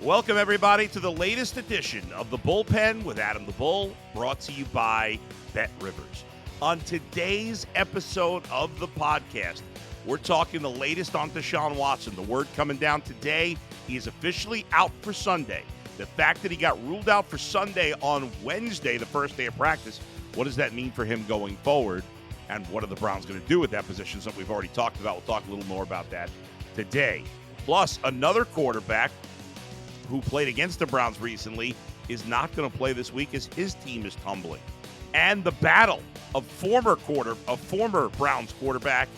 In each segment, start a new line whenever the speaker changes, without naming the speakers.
Welcome, everybody, to the latest edition of the Bullpen with Adam the Bull, brought to you by Bet Rivers. On today's episode of the podcast, we're talking the latest on Deshaun Watson. The word coming down today, he is officially out for Sunday. The fact that he got ruled out for Sunday on Wednesday, the first day of practice, what does that mean for him going forward? And what are the Browns going to do with that position? Something we've already talked about. We'll talk a little more about that today. Plus, another quarterback who played against the Browns recently is not going to play this week as his team is tumbling. And the battle of former Browns quarterback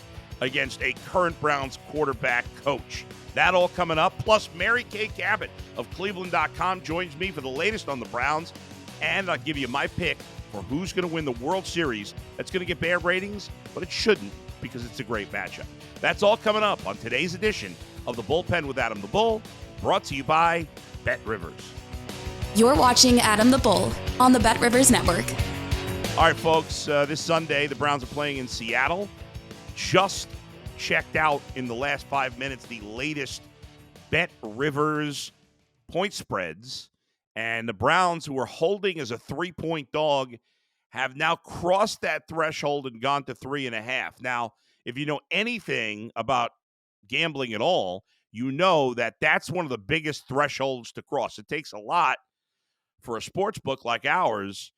against a current Browns quarterback coach. That all coming up. Plus, Kay Cabot of Cleveland.com joins me for the latest on the Browns. And I'll give you my pick for who's going to win the World Series. That's going to get bad ratings, but it shouldn't because it's a great matchup. That's all coming up on today's edition of the Bullpen with Adam the Bull, brought to you by Bet Rivers.
You're watching Adam the Bull on the Bet Rivers Network.
All right, folks, this Sunday, the Browns are playing in Seattle. Just checked out in the last 5 minutes the latest Bet Rivers point spreads. And the Browns, who are holding as a 3-point dog, have now crossed that threshold and gone to 3.5. Now, if you know anything about gambling at all, you know that that's one of the biggest thresholds to cross. It takes a lot for a sports book like ours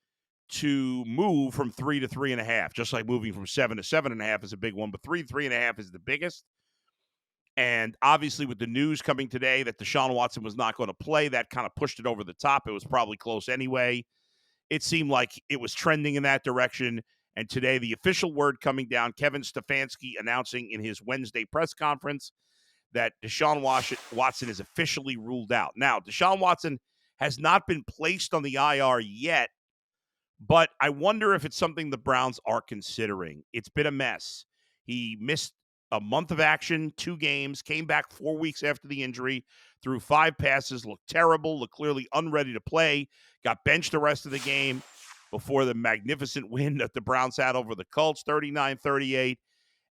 to move from 3 to 3.5, just like moving from 7 to 7.5 is a big one, but 3 to 3.5 is the biggest. And obviously with the news coming today that Deshaun Watson was not going to play, that kind of pushed it over the top. It was probably close anyway. It seemed like it was trending in that direction. And today, the official word coming down, Kevin Stefanski announcing in his Wednesday press conference that Deshaun Watson is officially ruled out. Now, Deshaun Watson has not been placed on the IR yet, but I wonder if it's something the Browns are considering. It's been a mess. He missed a month of action, 2 games, came back 4 weeks after the injury, threw 5 passes, looked terrible, looked clearly unready to play, got benched the rest of the game before the magnificent win that the Browns had over the Colts, 39-38.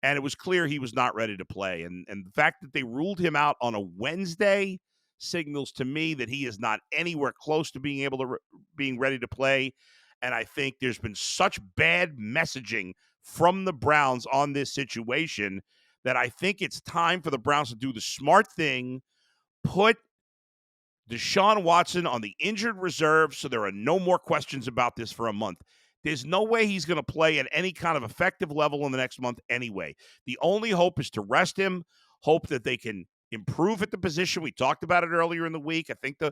And it was clear he was not ready to play. And the fact that they ruled him out on a Wednesday signals to me that he is not anywhere close to being able to being ready to play. And I think there's been such bad messaging from the Browns on this situation that I think it's time for the Browns to do the smart thing, put Deshaun Watson on the injured reserve so there are no more questions about this for a month. There's no way he's going to play at any kind of effective level in the next month anyway. The only hope is to rest him, hope that they can improve at the position. We talked about it earlier in the week. I think the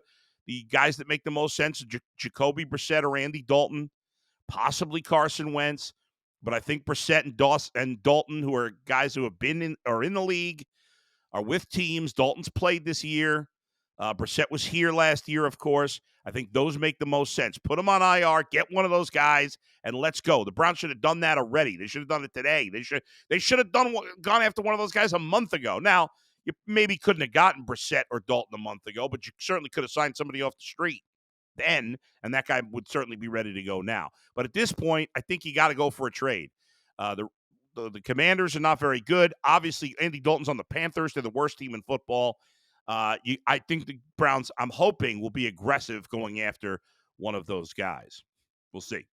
guys that make the most sense are Jacoby Brissett or Andy Dalton, possibly Carson Wentz. But I think Brissett and Dalton, who are guys who have been in the league, are with teams. Dalton's played this year. Brissett was here last year, of course. I think those make the most sense. Put them on IR, get one of those guys, and let's go. The Browns should have done that already. They should have done it today. They should have gone after one of those guys a month ago. Now, you maybe couldn't have gotten Brissett or Dalton a month ago, but you certainly could have signed somebody off the street then, and that guy would certainly be ready to go now. But at this point, I think you got to go for a trade. The Commanders are not very good. Obviously, Andy Dalton's on the Panthers. They're the worst team in football. I think the Browns, I'm hoping, will be aggressive going after one of those guys. We'll see.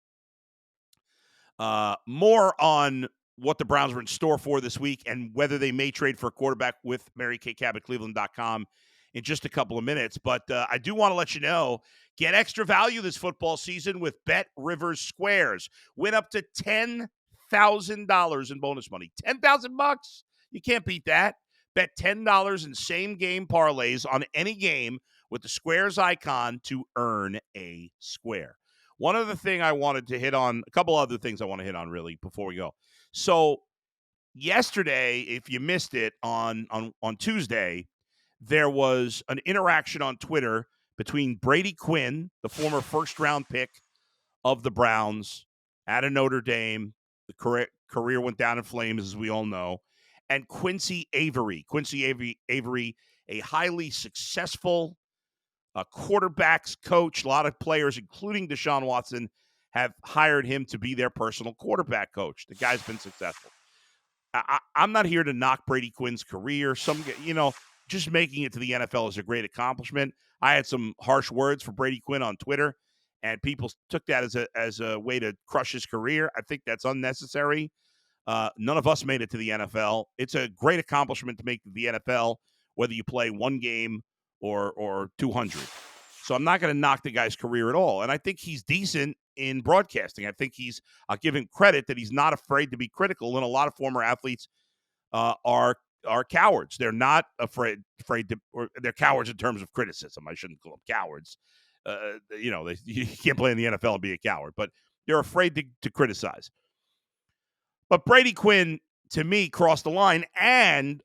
More on what the Browns are in store for this week and whether they may trade for a quarterback with Kay Cabot, Cleveland.com in just a couple of minutes. But I do want to let you know, get extra value this football season with Bet Rivers Squares. Win up to $10,000 in bonus money. $10,000? You can't beat that. Bet $10 in same-game parlays on any game with the Squares icon to earn a square. One other thing I wanted to hit on, a couple other things I want to hit on really before we go. So yesterday, if you missed it on Tuesday, there was an interaction on Twitter between Brady Quinn, the former first-round pick of the Browns out of Notre Dame. The career went down in flames, as we all know. And Quincy Avery. Quincy Avery, a highly successful quarterbacks coach. A lot of players, including Deshaun Watson, have hired him to be their personal quarterback coach. The guy's been successful. I'm not here to knock Brady Quinn's career. just making it to the NFL is a great accomplishment. I had some harsh words for Brady Quinn on Twitter, and people took that as a way to crush his career. I think that's unnecessary. None of us made it to the NFL. It's a great accomplishment to make the NFL, whether you play one game or 200. So I'm not going to knock the guy's career at all. And I think he's decent in broadcasting. I think I'll give him credit that he's not afraid to be critical. And a lot of former athletes are cowards. They're not afraid to, or they're cowards in terms of criticism. I shouldn't call them cowards. You can't play in the NFL and be a coward, but they're afraid to criticize. But Brady Quinn, to me, crossed the line and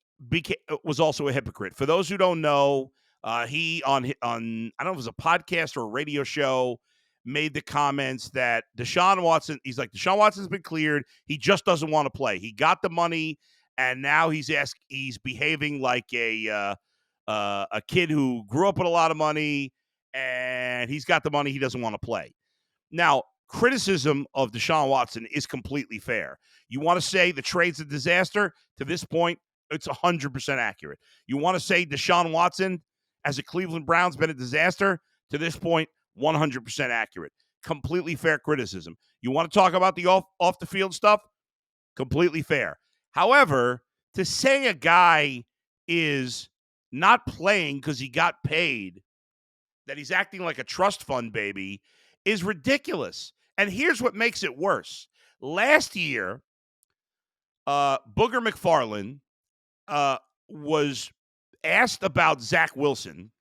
was also a hypocrite. For those who don't know, he on I don't know if it was a podcast or a radio show, made the comments that Deshaun Watson, he's like, Deshaun Watson's been cleared. He just doesn't want to play. He got the money, and now he's behaving like a kid who grew up with a lot of money, and he's got the money. He doesn't want to play. Now, criticism of Deshaun Watson is completely fair. You want to say the trade's a disaster? To this point, it's 100% accurate. You want to say Deshaun Watson, as a Cleveland Browns, been a disaster? To this point, 100% accurate. Completely fair criticism. You want to talk about the off the field stuff? Completely fair. However, to say a guy is not playing because he got paid, that he's acting like a trust fund baby, is ridiculous. And here's what makes it worse. Last year, Booger McFarland was asked about Zach Wilson.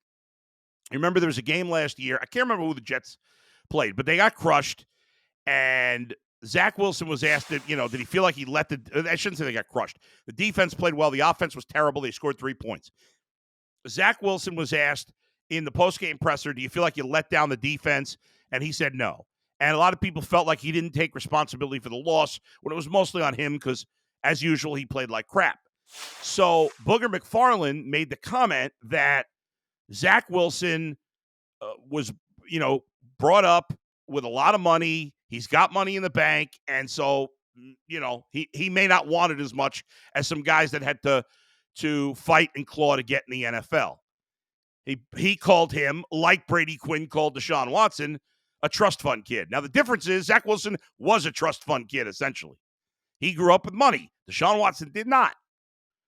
You remember there was a game last year. I can't remember who the Jets played, but they got crushed. And Zach Wilson was asked, did he feel like he I shouldn't say they got crushed. The defense played well. The offense was terrible. They scored 3 points. Zach Wilson was asked in the postgame presser, do you feel like you let down the defense? And he said no. And a lot of people felt like he didn't take responsibility for the loss when it was mostly on him because, as usual, he played like crap. So Booger McFarland made the comment that Zach Wilson was, brought up with a lot of money. He's got money in the bank. And so, he may not want it as much as some guys that had to fight and claw to get in the NFL. He called him, like Brady Quinn called Deshaun Watson, a trust fund kid. Now, the difference is Zach Wilson was a trust fund kid, essentially. He grew up with money. Deshaun Watson did not.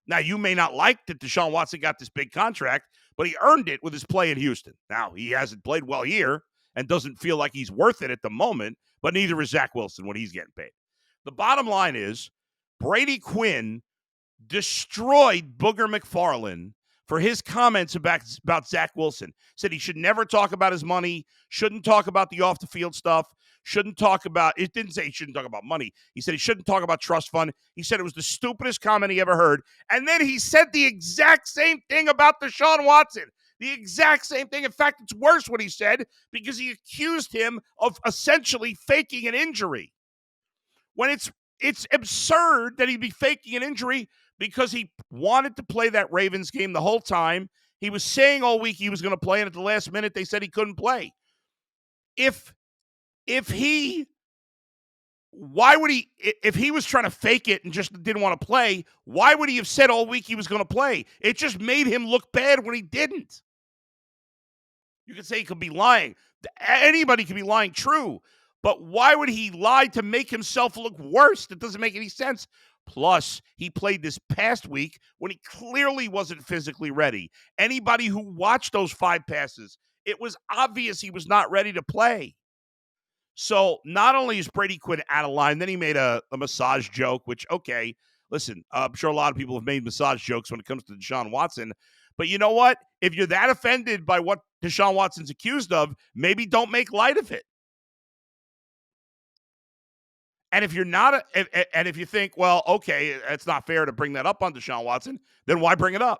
Now, you may not like that Deshaun Watson got this big contract, but he earned it with his play in Houston. Now, he hasn't played well here and doesn't feel like he's worth it at the moment, but neither is Zach Wilson when he's getting paid. The bottom line is Brady Quinn destroyed Booger McFarland for his comments about Zach Wilson. Said he should never talk about his money, shouldn't talk about the off-the-field stuff, shouldn't talk about – it didn't say he shouldn't talk about money. He said he shouldn't talk about trust fund. He said it was the stupidest comment he ever heard. And then he said the exact same thing about Deshaun Watson. The exact same thing. In fact, it's worse what he said because he accused him of essentially faking an injury. When it's absurd that he'd be faking an injury because he wanted to play that Ravens game the whole time. He was saying all week he was going to play, and at the last minute they said he couldn't play. If he was trying to fake it and just didn't want to play, why would he have said all week he was going to play? It just made him look bad when he didn't. You could say he could be lying. Anybody could be lying, true. But why would he lie to make himself look worse? That doesn't make any sense. Plus, he played this past week when he clearly wasn't physically ready. Anybody who watched those 5 passes, it was obvious he was not ready to play. So not only is Brady Quinn out of line, then he made a massage joke, which, okay, listen, I'm sure a lot of people have made massage jokes when it comes to Deshaun Watson. But you know what? If you're that offended by what Deshaun Watson's accused of, maybe don't make light of it. And if you're not, and if you think, well, okay, it's not fair to bring that up on Deshaun Watson, then why bring it up?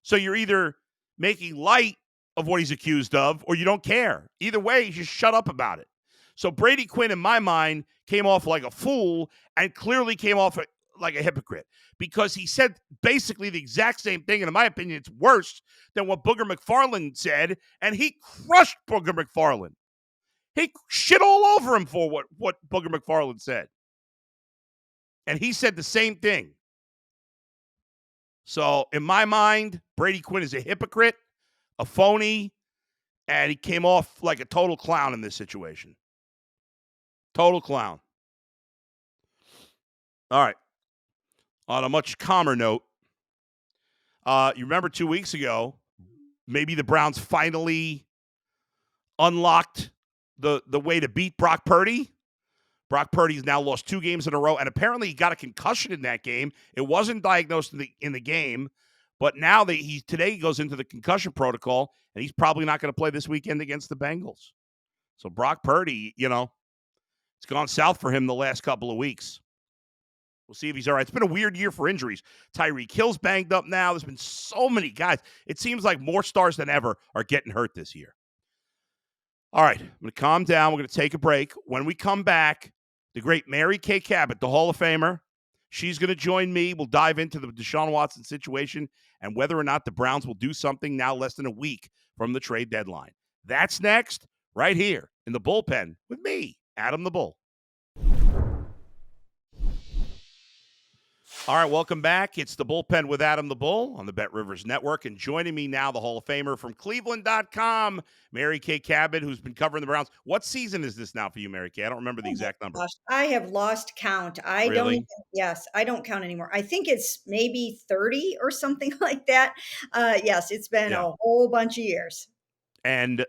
So you're either making light of what he's accused of, or you don't care. Either way, you just shut up about it. So Brady Quinn, in my mind, came off like a fool and clearly came off like a hypocrite because he said basically the exact same thing. And in my opinion, it's worse than what Booger McFarland said. And he crushed Booger McFarland. He shit all over him for what Booger McFarland said. And he said the same thing. So in my mind, Brady Quinn is a hypocrite, a phony, and he came off like a total clown in this situation. Total clown. All right. On a much calmer note, you remember 2 weeks ago, maybe the Browns finally unlocked the way to beat Brock Purdy. Brock Purdy's now lost 2 games in a row, and apparently he got a concussion in that game. It wasn't diagnosed in the game, but now that today he goes into the concussion protocol, and he's probably not going to play this weekend against the Bengals. So Brock Purdy, it's gone south for him the last couple of weeks. We'll see if he's all right. It's been a weird year for injuries. Tyreek Hill's banged up now. There's been so many guys. It seems like more stars than ever are getting hurt this year. All right, I'm going to calm down. We're going to take a break. When we come back, the great Kay Cabot, the Hall of Famer, she's going to join me. We'll dive into the Deshaun Watson situation and whether or not the Browns will do something now less than a week from the trade deadline. That's next, right here in the Bullpen with me, Adam the Bull. All right, welcome back. It's the Bullpen with Adam the Bull on the Bet Rivers Network. And joining me now, the Hall of Famer from Cleveland.com, Kay Cabot, who's been covering the Browns. What season is this now for you, Kay? I don't remember the exact number.
Gosh, I have lost count.
Really?
I don't count anymore. I think it's maybe 30 or something like that. Yes, it's been a whole bunch of years.
And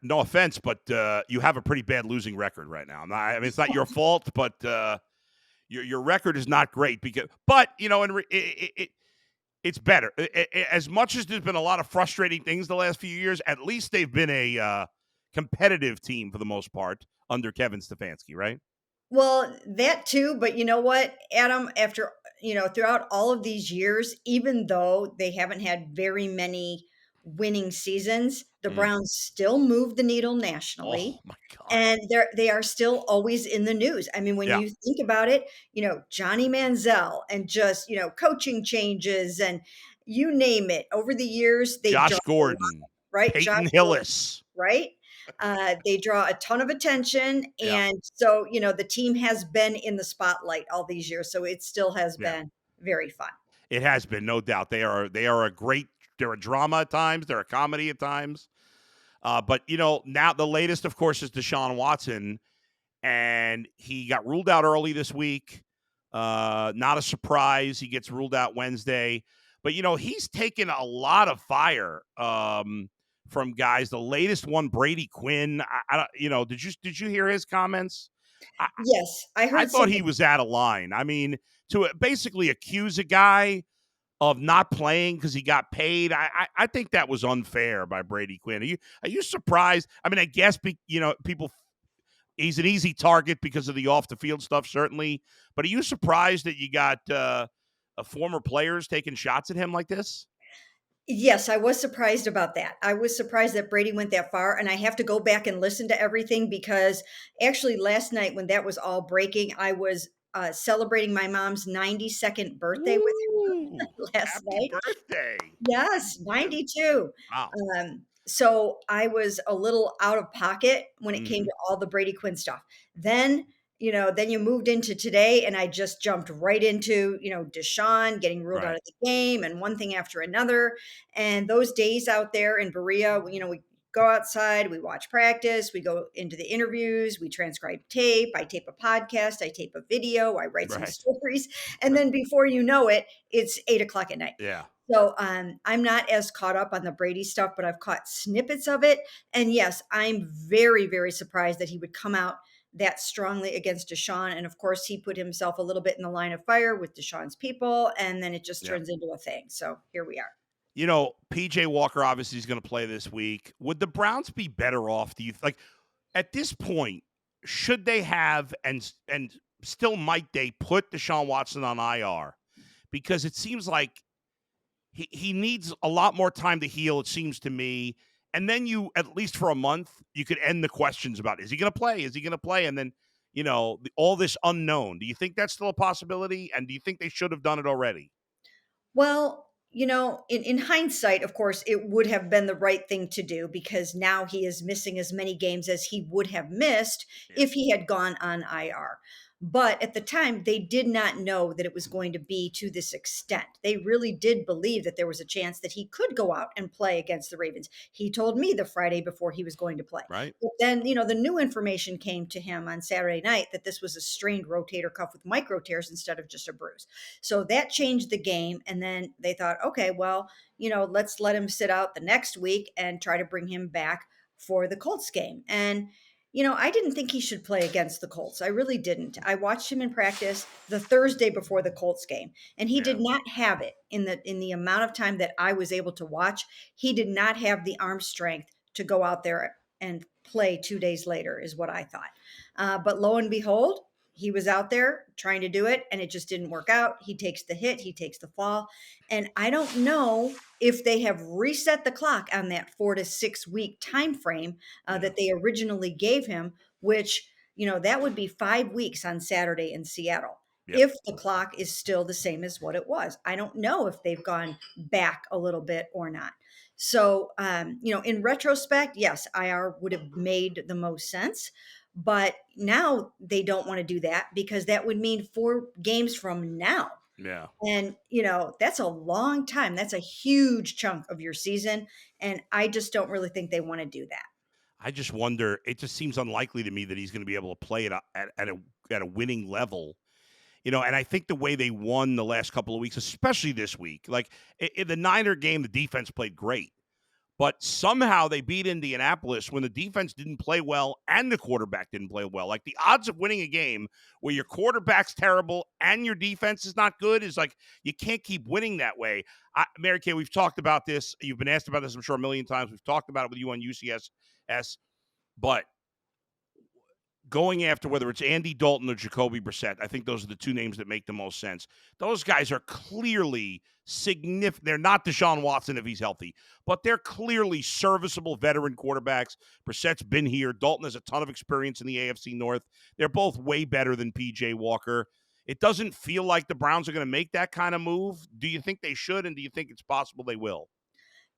no offense, but you have a pretty bad losing record right now. I mean, it's not your fault, but your record is not great but it's better. As much as there's been a lot of frustrating things the last few years, at least they've been a competitive team for the most part under Kevin Stefanski, right?
Well, that too, but you know what, Adam, after, throughout all of these years, even though they haven't had very many winning seasons, the Browns still move the needle nationally.
Oh my God.
And they are still always in the news. I mean, when you think about it, Johnny Manziel and just, coaching changes and you name it over the years, they
Josh Gordon,
right?
Peyton Hillis,
right? They draw a ton of attention. And so, the team has been in the spotlight all these years. So it still has been very fun.
It has been, no doubt. They're a drama at times. They're a comedy at times. But, now the latest, of course, is Deshaun Watson. And he got ruled out early this week. Not a surprise. He gets ruled out Wednesday. But, he's taken a lot of fire from guys. The latest one, Brady Quinn. Did you hear his comments?
Yes, I heard.
I thought he was out of line. I mean, to basically accuse a guy of not playing because he got paid, I think that was unfair by Brady Quinn. Are you surprised? I mean, I guess people. He's an easy target because of the off the field stuff, certainly. But are you surprised that you got former players taking shots at him like this?
Yes, I was surprised about that. I was surprised that Brady went that far, and I have to go back and listen to everything because actually last night when that was all breaking, I was celebrating my mom's 92nd birthday with her last night.
Happy birthday.
Yes, 92.
Wow.
So I was a little out of pocket when it came to all the Brady Quinn stuff. Then you moved into today and I just jumped right into, Deshaun getting ruled out of the game and one thing after another. And those days out there in Berea, we go outside, we watch practice, we go into the interviews, we transcribe tape, I tape a podcast, I tape a video, I write some stories. And then before you know it, it's 8:00 at night.
Yeah.
So I'm not as caught up on the Brady stuff, but I've caught snippets of it. And yes, I'm very, very surprised that he would come out that strongly against Deshaun. And of course, he put himself a little bit in the line of fire with Deshaun's people. And then it just turns into a thing. So here we are.
PJ Walker obviously is going to play this week. Would the Browns be better off, do you like at this point, should they have and still might they put Deshaun Watson on IR? Because it seems like he needs a lot more time to heal, it seems to me. And then you, at least for a month, you could end the questions about, is he going to play? Is he going to play? And then, all this unknown. Do you think that's still a possibility? And do you think they should have done it already?
Well, in hindsight, of course, it would have been the right thing to do because now he is missing as many games as he would have missed if he had gone on IR. But at the time, they did not know that it was going to be to this extent. They really did believe that there was a chance that he could go out and play against the Ravens. He told me the Friday before he was going to play.
Right.
But then, the new information came to him on Saturday night that this was a strained rotator cuff with micro tears instead of just a bruise. So that changed the game. And then they thought, okay, well, let's let him sit out the next week and try to bring him back for the Colts game. And I didn't think he should play against the Colts. I really didn't. I watched him in practice the Thursday before the Colts game, and he
Yeah.
did not have it in the amount of time that I was able to watch. He did not have the arm strength to go out there and play 2 days later, is what I thought. But lo and behold, he was out there trying to do it, and it just didn't work out. He takes the hit, he takes the fall, and I don't know if they have reset the clock on that 4 to 6 week time frame that they originally gave him, which, that would be 5 weeks on Saturday in Seattle.
Yep.
If the clock is still the same as what it was, I don't know if they've gone back a little bit or not. So, in retrospect, yes, IR would have made the most sense. But now they don't want to do that because that would mean 4 games from now.
Yeah.
And, that's a long time. That's a huge chunk of your season. And I just don't really think they want to do that.
I just wonder. It just seems unlikely to me that he's going to be able to play it at a winning level. And I think the way they won the last couple of weeks, especially this week, like in the Niner game, the defense played great. But somehow they beat Indianapolis when the defense didn't play well and the quarterback didn't play well. Like the odds of winning a game where your quarterback's terrible and your defense is not good is like you can't keep winning that way. Mary Kay, we've talked about this. You've been asked about this, I'm sure, a million times. We've talked about it with you on UCSS. But going after whether it's Andy Dalton or Jacoby Brissett, I think those are the two names that make the most sense. Those guys are clearly significant. They're not Deshaun Watson if he's healthy, but they're clearly serviceable veteran quarterbacks. Brissett's been here. Dalton has a ton of experience in the AFC North. They're both way better than P.J. Walker. It doesn't feel like the Browns are going to make that kind of move. Do you think they should, and do you think it's possible they will?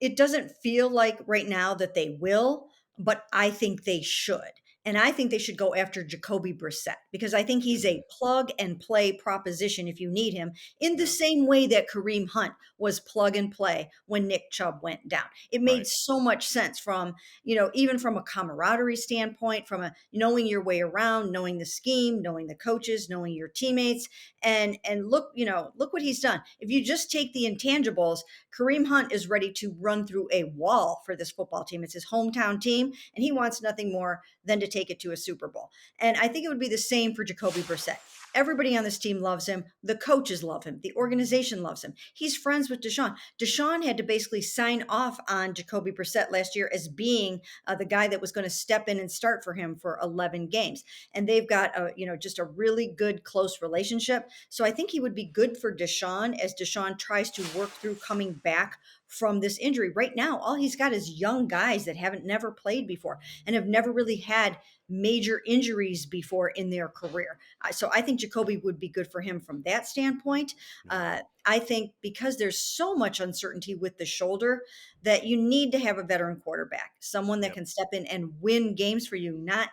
It doesn't feel like right now that they will, but I think they should. And I think they should go after Jacoby Brissett because I think he's a plug and play proposition if you need him in the same way that Kareem Hunt was plug and play when Nick Chubb went down. It made so much sense from, even from a camaraderie standpoint, from a knowing your way around, knowing the scheme, knowing the coaches, knowing your teammates. And look, look what he's done. If you just take the intangibles, Kareem Hunt is ready to run through a wall for this football team. It's his hometown team, and he wants nothing more than to take it to a Super Bowl. And I think it would be the same for Jacoby Brissett. Everybody on this team loves him. The coaches love him. The organization loves him. He's friends with Deshaun. Deshaun had to basically sign off on Jacoby Brissett last year as being the guy that was going to step in and start for him for 11 games. And they've got just a really good, close relationship. So I think he would be good for Deshaun as Deshaun tries to work through coming back from this injury. Right now, all he's got is young guys that haven't never played before and have never really had major injuries before in their career. So I think Jacoby would be good for him from that standpoint. I think because there's so much uncertainty with the shoulder that you need to have a veteran quarterback, someone that can step in and win games for you, not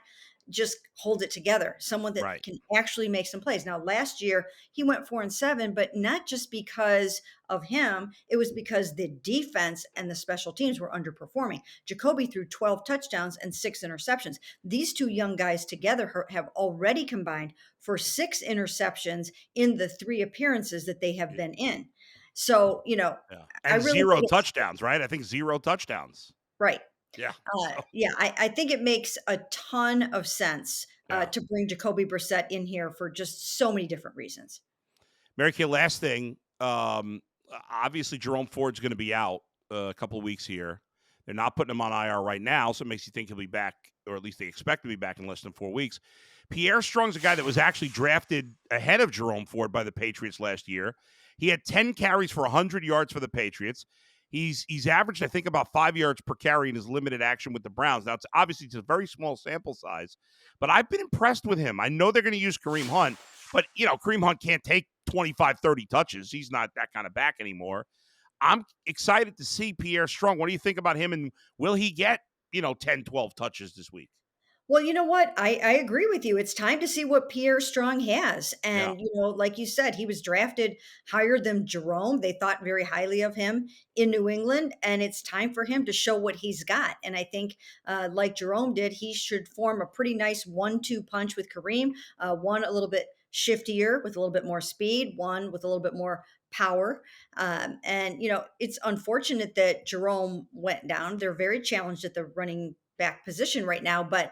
just hold it together, someone that can actually make some plays. Now, last year he went 4-7, but not just because of him. It was because the defense and the special teams were underperforming. Jacoby threw 12 touchdowns and 6 interceptions. These two young guys together have already combined for 6 interceptions in the 3 appearances that they have been in. So,
and
I really
0 touchdowns, right? I think 0 touchdowns.
Right.
Yeah.
I think it makes a ton of sense to bring Jacoby Brissett in here for just so many different reasons.
Mary Kay, last thing. Obviously, Jerome Ford's going to be out a couple of weeks here. They're not putting him on IR right now, so it makes you think he'll be back, or at least they expect to be back in less than 4 weeks. Pierre Strong's a guy that was actually drafted ahead of Jerome Ford by the Patriots last year. He had 10 carries for 100 yards for the Patriots. He's averaged, I think, about 5 yards per carry in his limited action with the Browns. Now, it's a very small sample size, but I've been impressed with him. I know they're going to use Kareem Hunt, but, Kareem Hunt can't take 25, 30 touches. He's not that kind of back anymore. I'm excited to see Pierre Strong. What do you think about him, and will he get, 10, 12 touches this week?
Well, you know what? I agree with you. It's time to see what Pierre Strong has.
Yeah.
And, like you said, he was drafted higher than Jerome. They thought very highly of him in New England, and it's time for him to show what he's got. And I think, like Jerome did, he should form a pretty nice 1-2 punch with Kareem, one a little bit shiftier with a little bit more speed, one with a little bit more power. And, it's unfortunate that Jerome went down. They're very challenged at the running back position right now, but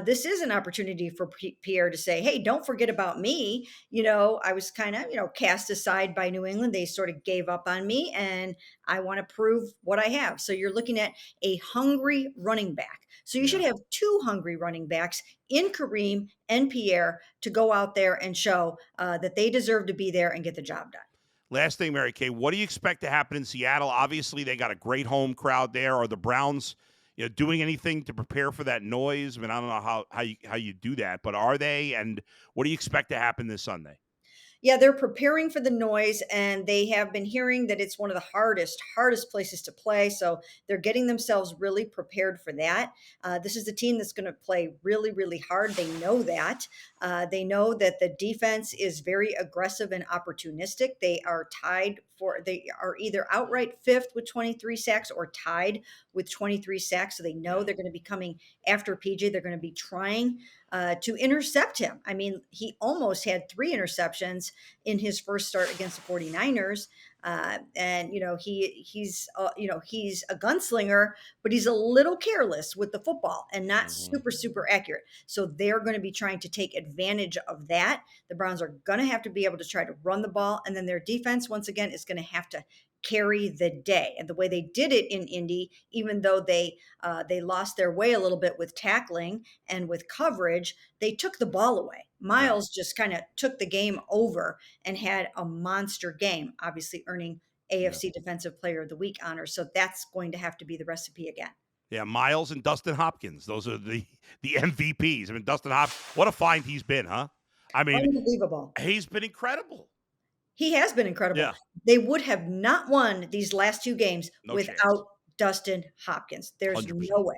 this is an opportunity for Pierre to say, hey, don't forget about me. I was kind of, cast aside by New England. They sort of gave up on me, and I want to prove what I have. So you're looking at a hungry running back. So you should
Yeah.
have two hungry running backs in Kareem and Pierre to go out there and show that they deserve to be there and get the job done.
Last thing, Mary Kay, what do you expect to happen in Seattle? Obviously, they got a great home crowd there. Are the Browns, doing anything to prepare for that noise? I mean, I don't know how you do that, but are they? And what do you expect to happen this Sunday?
Yeah, they're preparing for the noise, and they have been hearing that it's one of the hardest places to play. So they're getting themselves really prepared for that. This is a team that's going to play really, really hard. They know that. They know that the defense is very aggressive and opportunistic. They are either outright fifth with 23 sacks or tied with 23 sacks. So they know they're going to be coming after PJ. They're going to be trying to intercept him. I mean, he almost had 3 interceptions in his first start against the 49ers. And he's a gunslinger, but he's a little careless with the football and not super accurate. So they're going to be trying to take advantage of that. The Browns are going to have to be able to try to run the ball, and then their defense once again is going to have to carry the day. And the way they did it in Indy, even though they lost their way a little bit with tackling and with coverage, they took the ball away. Miles just kind of took the game over and had a monster game, obviously earning AFC Defensive Player of the Week honor. So that's going to have to be the recipe again.
Yeah, Miles and Dustin Hopkins. Those are the MVPs. I mean, Dustin Hopkins, what a find he's been, huh? I mean,
Unbelievable.
he's been incredible.
He has been incredible.
Yeah.
They would have not won these last two games
No
without
chance.
Dustin Hopkins. There's
100%.
no way.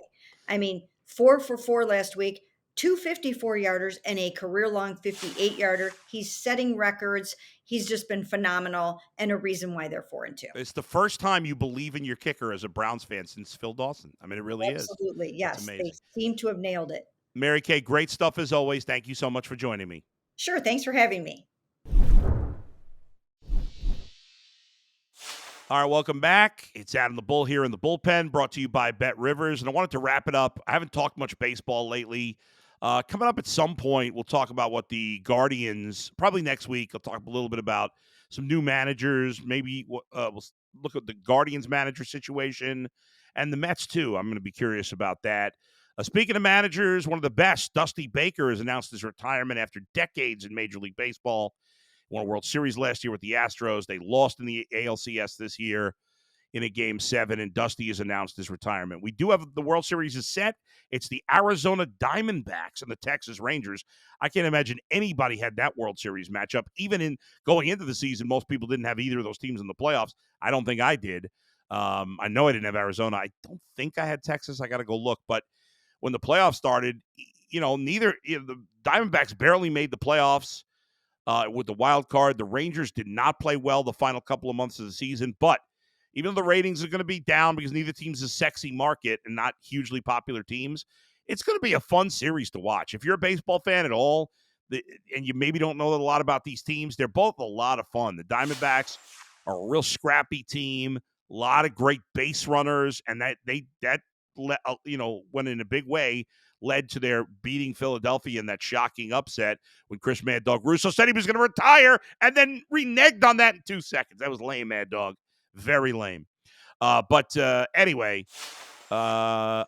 I mean, 4 for 4 last week, 254-yarders and a career-long 58-yarder. He's setting records. He's just been phenomenal, and a reason why they're 4-2.
It's the first time you believe in your kicker as a Browns fan since Phil Dawson. I mean, it really is.
Absolutely, yes.
It's amazing.
They seem to have nailed it.
Mary Kay, great stuff as always. Thank you so much for joining me.
Sure, thanks for having me.
All right, welcome back. It's Adam the Bull here in the bullpen, brought to you by Bet Rivers. And I wanted to wrap it up. I haven't talked much baseball lately. Coming up at some point, we'll talk about what the Guardians, probably next week, I'll talk a little bit about some new managers. Maybe we'll look at the Guardians manager situation and the Mets, too. I'm going to be curious about that. Speaking of managers, one of the best, Dusty Baker, has announced his retirement after decades in Major League Baseball. Won a World Series last year with the Astros. They lost in the ALCS this year in a Game 7, and Dusty has announced his retirement. We do have the World Series is set. It's the Arizona Diamondbacks and the Texas Rangers. I can't imagine anybody had that World Series matchup. Even in going into the season, most people didn't have either of those teams in the playoffs. I don't think I did. I know I didn't have Arizona. I don't think I had Texas. I got to go look. But when the playoffs started, the Diamondbacks barely made the playoffs. With the wild card, the Rangers did not play well the final couple of months of the season, but even though the ratings are going to be down because neither team's a sexy market and not hugely popular teams, it's going to be a fun series to watch. If you're a baseball fan at all, and you maybe don't know a lot about these teams, they're both a lot of fun. The Diamondbacks are a real scrappy team, a lot of great base runners, and that went in a big way, led to their beating Philadelphia in that shocking upset when Chris Mad Dog Russo said he was going to retire and then reneged on that in 2 seconds. That was lame, Mad Dog. Very lame. But anyway, I'm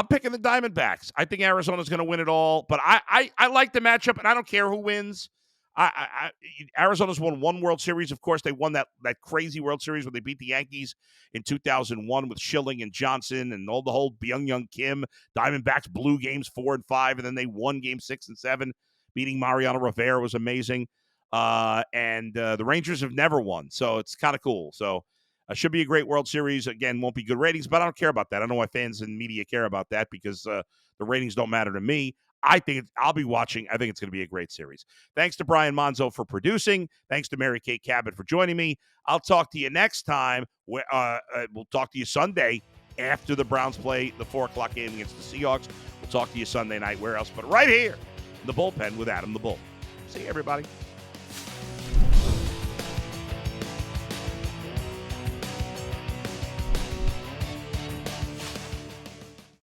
picking the Diamondbacks. I think Arizona's going to win it all, but I like the matchup, and I don't care who wins. Arizona's won one World Series. Of course, they won that crazy World Series where they beat the Yankees in 2001 with Schilling and Johnson and all the whole Byung-Young Kim. Diamondbacks blew games 4 and 5, and then they won games 6 and 7. Beating Mariano Rivera was amazing. And the Rangers have never won, so it's kind of cool. So Should be a great World Series. Again, won't be good ratings, but I don't care about that. I don't know why fans and media care about that because the ratings don't matter to me. I'll be watching. I think it's going to be a great series. Thanks to Brian Monzo for producing. Thanks to Mary Kay Cabot for joining me. I'll talk to you next time. We'll talk to you Sunday after the Browns play the 4 o'clock game against the Seahawks. We'll talk to you Sunday night. Where else but right here in the bullpen with Adam the Bull. See you, everybody.